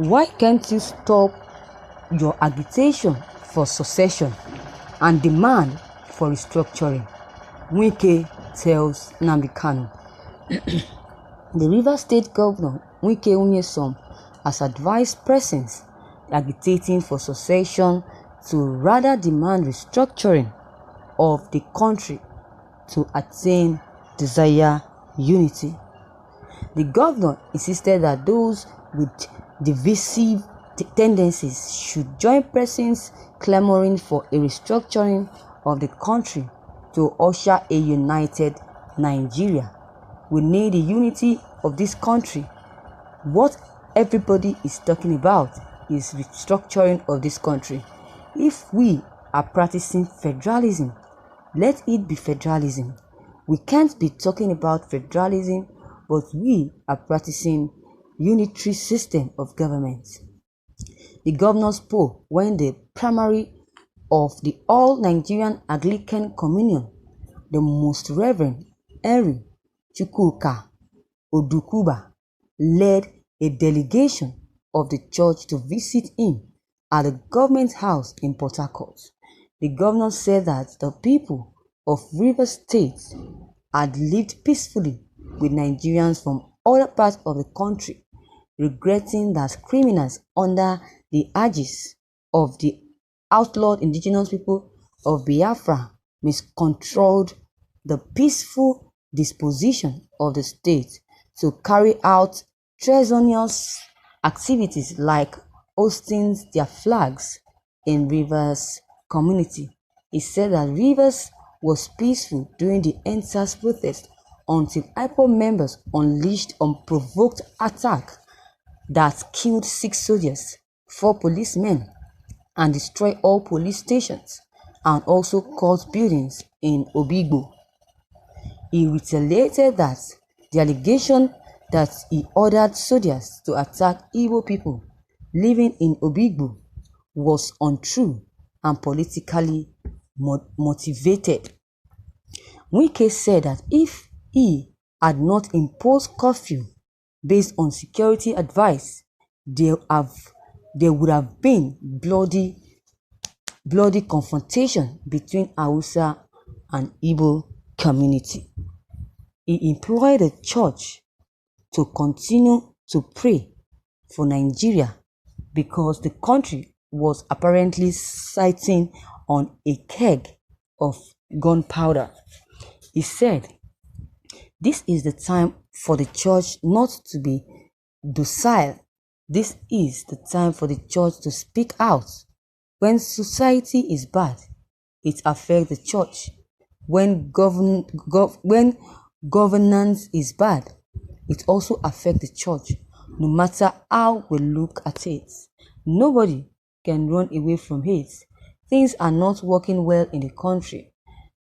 Why can't you stop your agitation for succession and demand for restructuring? Wike tells Nnamdi Kanu. The Rivers State Governor, Wike Nyesom, has advised persons agitating for succession to rather demand restructuring of the country to attain desired unity. The governor insisted that those with divisive tendencies should join persons clamoring for a restructuring of the country to usher a united Nigeria. We need the unity of this country. What everybody is talking about is restructuring of this country. If we are practicing federalism, let it be federalism. We can't be talking about federalism, but we are practicing unitary system of government. The governor spoke when the primary of the All Nigerian Anglican Communion, the Most Reverend Henry Chukwuka Odukuba, led a delegation of the church to visit him at the government house in Port Harcourt. The governor said that the people of Rivers State had lived peacefully with Nigerians from other parts of the country, regretting that criminals under the aegis of the outlawed indigenous people of Biafra miscontrolled the peaceful disposition of the state to carry out treasonous activities like hosting their flags in Rivers community. He said that Rivers was peaceful during the EndSARS protest until IPOB members unleashed unprovoked attack that killed 6 soldiers, 4 policemen, and destroyed all police stations, and also caused buildings in Obigbo. He retaliated that the allegation that he ordered soldiers to attack Igbo people living in Obigbo was untrue and politically motivated. Wike said that if he had not imposed curfew based on security advice, there would have been bloody confrontation between Hausa and Igbo community. He implored the church to continue to pray for Nigeria because the country was apparently sitting on a keg of gunpowder. He said, "This is the time for the church not to be docile. This is the time for the church to speak out. When society is bad, it affects the church. When governance is bad, it also affects the church, no matter how we look at it. Nobody can run away from it. Things are not working well in the country.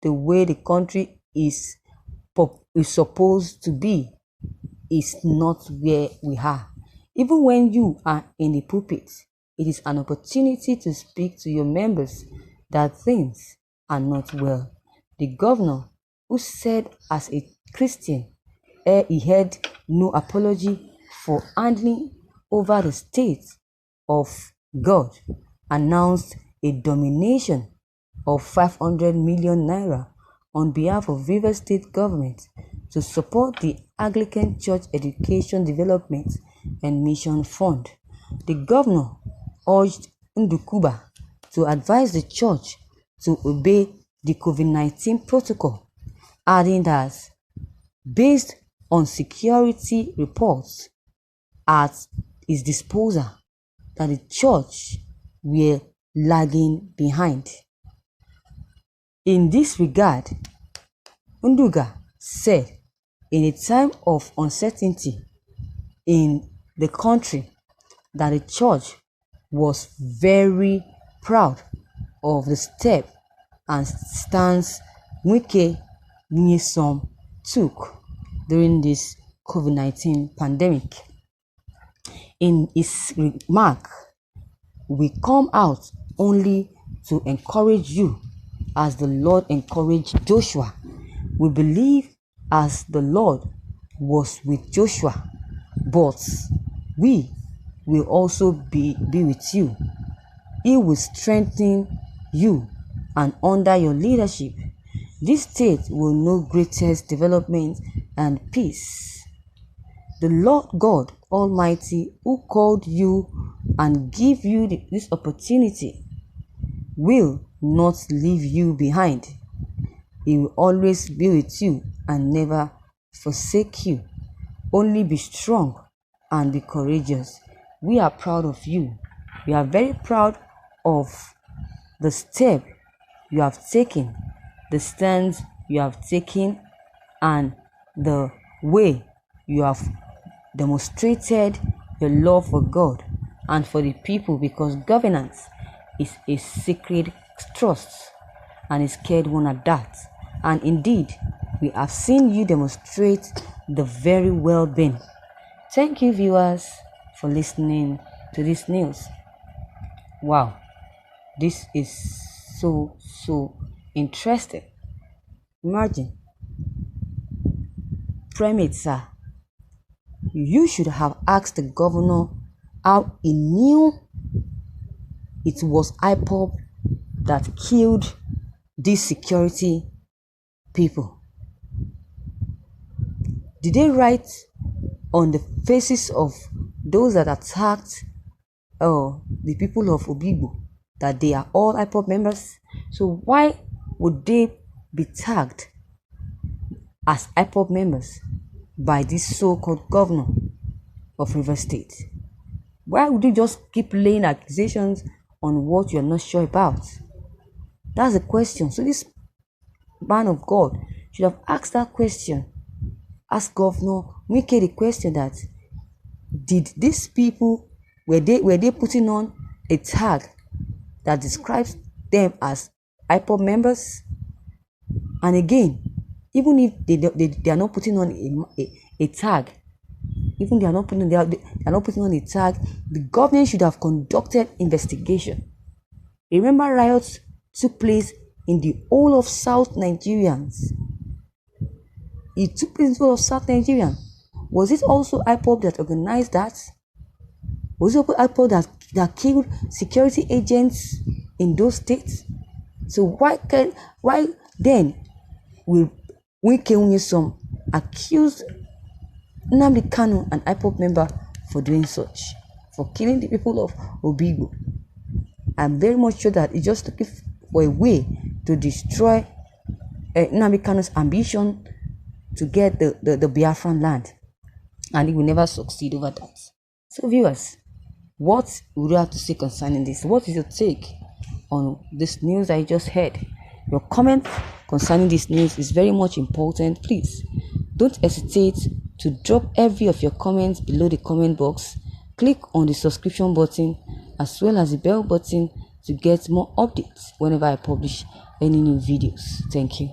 The way the country is supposed to be is not where we are. Even when you are in the pulpit, it is an opportunity to speak to your members that things are not well." The governor, who said as a Christian, he had no apology for handing over the state of God, announced a donation of 500 million naira on behalf of Rivers State government to support the Anglican Church Education Development and Mission Fund. The governor urged Ndukuba to advise the church to obey the COVID-19 protocol, adding that based on security reports at his disposal, that the church were lagging behind. In this regard, Nduga said, in a time of uncertainty in the country, that the church was very proud of the step and stance Wike Nyesom took during this COVID-19 pandemic. In his remark, "We come out only to encourage you as the Lord encouraged Joshua. We believe as the Lord was with Joshua, but we will also be with you. He will strengthen you, and under your leadership, this state will know greatest development and peace. The Lord God Almighty, who called you and gave you this opportunity, will not leave you behind. He will always be with you and never forsake you. Only be strong and be courageous. We are proud of you. We are very proud of the step you have taken, the stance you have taken, and the way you have demonstrated your love for God and for the people, because governance is a sacred trust and is cared one at that. And indeed, we have seen you demonstrate the very well-being. Thank you, viewers, for listening to this news. Wow, this is so interesting. Imagine, Primate sir, you should have asked the governor how he knew it was IPOB that killed these security people. Did they write on the faces of those that attacked the people of Obigbo that they are all IPOB members? So why would they be tagged as IPOB members by this so-called governor of Rivers State? Why would you just keep laying accusations on what you're not sure about? That's the question. So this man of God should have asked that question. Ask Governor Wike the question that, did these people, were they putting on a tag that describes them as IPOB members? And again, even if they are not putting on a tag, even they are not putting on a tag, the government should have conducted investigation. Remember, riots took place in the whole of South Nigerians. It took place in the whole of South Nigeria. Was it also IPOB that organized that? Was it IPOB that killed security agents in those states? So why then will Wike Unyesom accuse Nnamdi Kanu, an IPOB member, for doing such, for killing the people of Obigbo? I'm very much sure that it's just looking for a way to destroy Nnamdi Kanu's ambition to get the Biafran land, and he will never succeed over that. So viewers, what would you have to say concerning this? What is your take on this news I just heard? Your comment concerning this news is very much important. Please don't hesitate to drop every of your comments below the comment box. Click on the subscription button as well as the bell button to get more updates whenever I publish any new videos. Thank you.